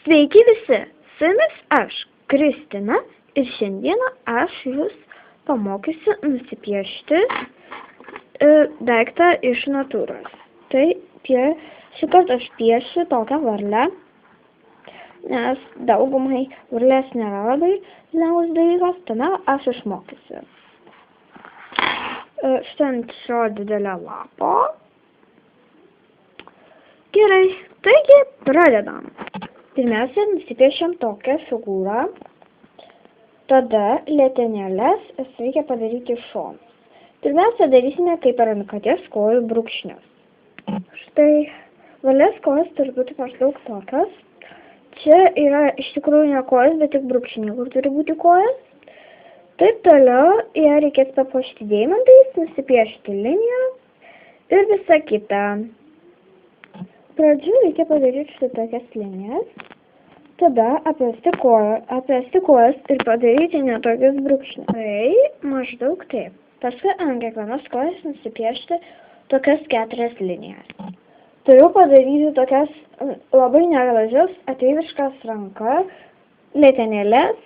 Sveiki visi, su jumis aš, Kristina, ir šiandieną aš jūs pamokysiu nusipiešti daiktą iš natūros. Tai šįkart aš piešiu tokią varlę, nes daugumai varlės nėra labai lengvas dalykas, tada aš išmokysiu. Štai ant šio didelio lapo. Gerai, taigi pradedam. Pirmiausia, nusipiešiam tokią figūrą, tada letenėles reikia padaryti iš šonų. Pirmiausia, darysime kaip ir ant katės kojų brūkšnius. Štai varlės kojos turi būti maždaug tokios. Čia yra iš tikrųjų ne kojos, bet tik brūkšniai, kur turi būti kojos. Taip toliau ją reikės papuošti deimantais, nusipiešti liniją ir visa kita. Pradžių reikia padaryti štai tokias linijas, tada apvesti kojas ir padaryti netokius brūkšnius. Tai maždaug taip. Paskui ant kiekvienos kojas nusipiešti tokias 4 linijas. Turiu padaryti tokias labai negražias ateiviškas rankas, letenėles,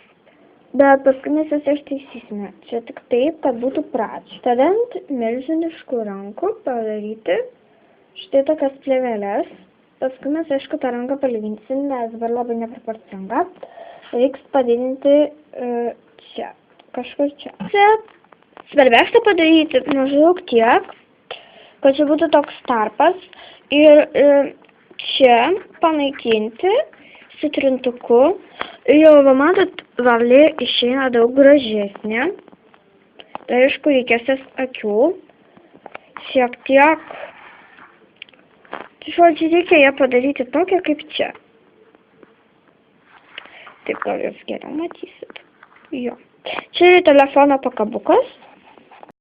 bet paskui mes jas ištaisysime. Čia tik taip, kad būtų pradžia. Tada ant milžiniškų rankų padaryti štai tokias plėvelės. Paskui mes, aišku, tą ranką palyginsim, nes dabar labai neproporcinga. Reiks padidinti čia, kažkur čia. Svarbiausia padaryti maždaug tiek, kad čia būtų toks tarpas. Ir čia panaikinti su trintuku. Jau, matot, varlė išeina daug gražesnė. Tai, aišku, reikės akių. Šiek tiek. Žodžiu, reikia ją padaryti tokią kaip čia. Taip, gal jūs geriau matysit. Jo. Čia yra telefono pakabukas.